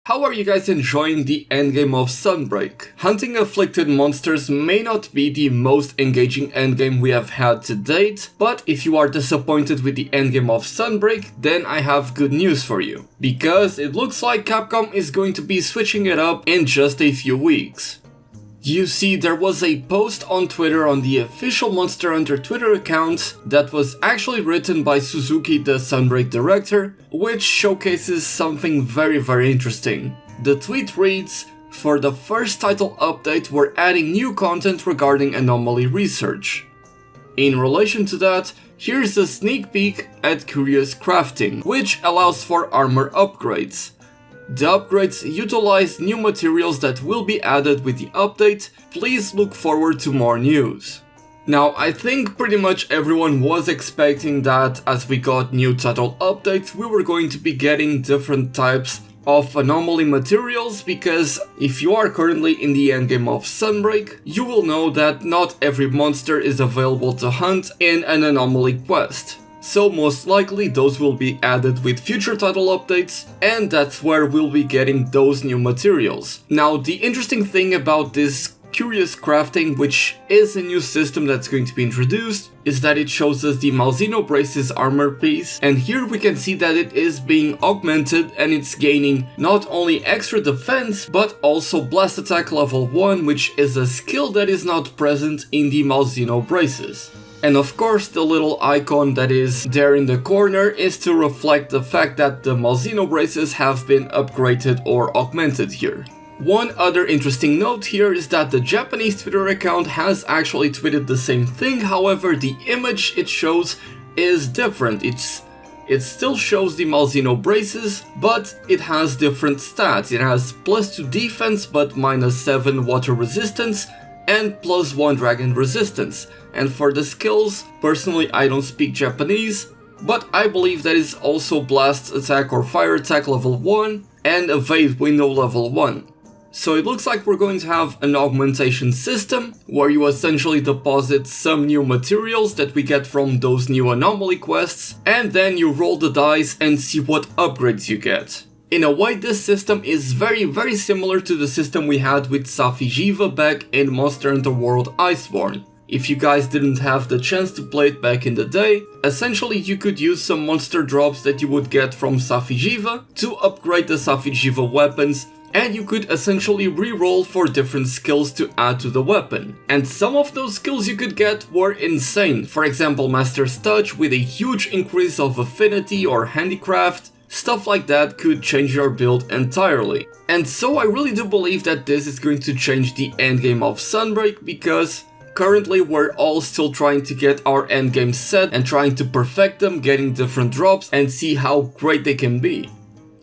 How are you guys enjoying the endgame of Sunbreak? Hunting afflicted monsters may not be the most engaging endgame we have had to date, but if you are disappointed with the endgame of Sunbreak, then I have good news for you. Because it looks like Capcom is going to be switching it up in just a few weeks. You see, there was a post on Twitter on the official Monster Hunter Twitter account that was actually written by Suzuki, the Sunbreak director, which showcases something very interesting. The tweet reads, "For the first title update, we're adding new content regarding anomaly research." In relation to that, here's a sneak peek at Curious Crafting, which allows for armor upgrades. The upgrades utilize new materials that will be added with the update. Please look forward to more news. Now, I think pretty much everyone was expecting that as we got new title updates, we were going to be getting different types of anomaly materials, because if you are currently in the endgame of Sunbreak, you will know that not every monster is available to hunt in an anomaly quest. So most likely those will be added with future title updates, and that's where we'll be getting those new materials. Now, the interesting thing about this Curious Crafting, which is a new system that's going to be introduced, is that it shows us the Malzeno Braces armor piece, and here we can see that it is being augmented and it's gaining not only extra defense, but also blast attack level 1, which is a skill that is not present in the Malzeno Braces. And of course, the little icon that is there in the corner is to reflect the fact that the Malzeno Braces have been upgraded or augmented here. One other interesting note here is that the Japanese Twitter account has actually tweeted the same thing, however the image it shows is different. It still shows the Malzeno Braces, but it has different stats. It has +2 defense but -7 water resistance and +1 dragon resistance. And for the skills, personally I don't speak Japanese, but I believe that is also blast attack or fire attack level 1 and evade window level 1. So it looks like we're going to have an augmentation system where you essentially deposit some new materials that we get from those new anomaly quests, and then you roll the dice and see what upgrades you get. In a way, this system is very similar to the system we had with Safi'jiiva back in Monster Hunter World Iceborne. If you guys didn't have the chance to play it back in the day, essentially you could use some monster drops that you would get from Safi'jiiva to upgrade the Safi'jiiva weapons, and you could essentially re-roll for different skills to add to the weapon. And some of those skills you could get were insane. For example, Master's Touch with a huge increase of affinity or handicraft. Stuff like that could change your build entirely. And so I really do believe that this is going to change the endgame of Sunbreak, because currently we're all still trying to get our endgame set and trying to perfect them, getting different drops and see how great they can be.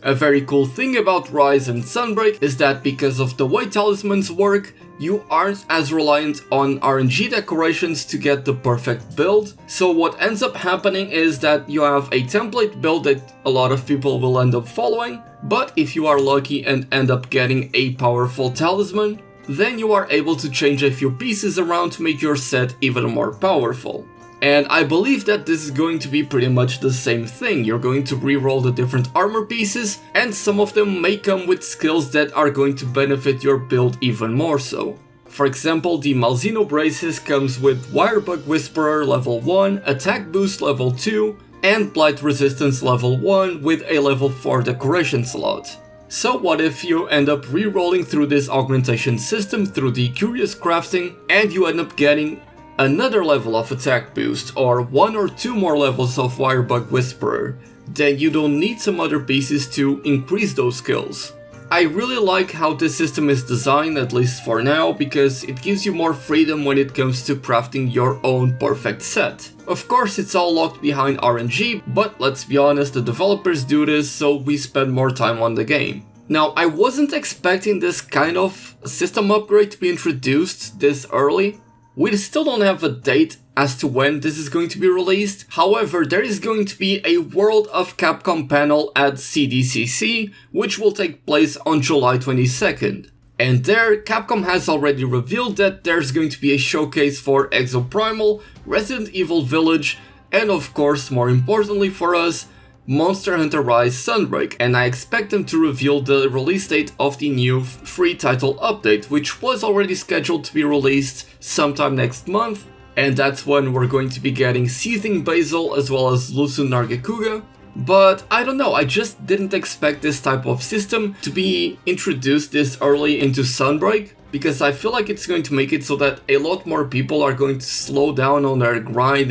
A very cool thing about Rise and Sunbreak is that because of the way talismans work, you aren't as reliant on RNG decorations to get the perfect build. So what ends up happening is that you have a template build that a lot of people will end up following, but if you are lucky and end up getting a powerful talisman, then you are able to change a few pieces around to make your set even more powerful. And I believe that this is going to be pretty much the same thing. You're going to re-roll the different armor pieces, and some of them may come with skills that are going to benefit your build even more so. For example, the Malzeno Braces comes with Wirebug Whisperer level 1, Attack Boost level 2, and Blight Resistance level 1 with a level 4 decoration slot. So what if you end up re-rolling through this augmentation system through the Curious Crafting, and you end up getting another level of attack boost or 1 or 2 more levels of Wirebug Whisperer? Then you don't need some other pieces to increase those skills. I really like how this system is designed, at least for now, because it gives you more freedom when it comes to crafting your own perfect set. Of course, it's all locked behind RNG, but let's be honest, the developers do this so we spend more time on the game. Now, I wasn't expecting this kind of system upgrade to be introduced this early. We still don't have a date as to when this is going to be released. However, there is going to be a World of Capcom panel at CDCC, which will take place on July 22nd. And there, Capcom has already revealed that there's going to be a showcase for Exoprimal, Resident Evil Village, and of course, more importantly for us, Monster Hunter Rise Sunbreak, and I expect them to reveal the release date of the new free title update, which was already scheduled to be released sometime next month, and that's when we're going to be getting Seething Basil as well as Lusu Nargacuga. But I don't know, I just didn't expect this type of system to be introduced this early into Sunbreak, because I feel like it's going to make it so that a lot more people are going to slow down on their grind,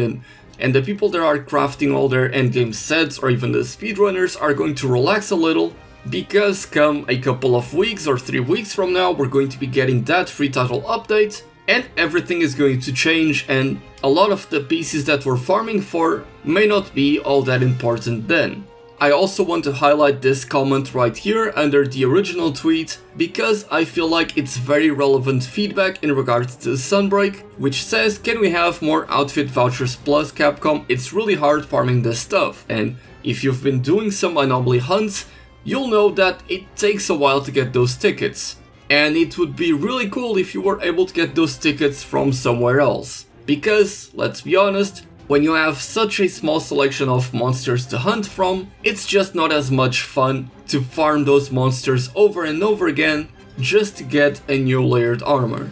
and the people that are crafting all their endgame sets or even the speedrunners are going to relax a little, because come a couple of weeks or 3 weeks from now we're going to be getting that free title update, and everything is going to change, and a lot of the pieces that we're farming for may not be all that important then. I also want to highlight this comment right here under the original tweet, because I feel like it's very relevant feedback in regards to Sunbreak, which says, can we have more outfit vouchers plus Capcom? It's really hard farming this stuff, and if you've been doing some anomaly hunts, you'll know that it takes a while to get those tickets. And it would be really cool if you were able to get those tickets from somewhere else. Because, let's be honest, when you have such a small selection of monsters to hunt from, it's just not as much fun to farm those monsters over and over again just to get a new layered armor.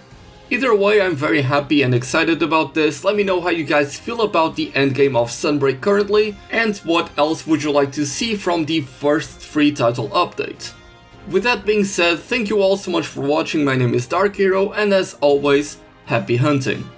Either way, I'm very happy and excited about this. Let me know how you guys feel about the endgame of Sunbreak currently, and what else would you like to see from the first free title update. With that being said, thank you all so much for watching. My name is Dark Hero, and as always, happy hunting.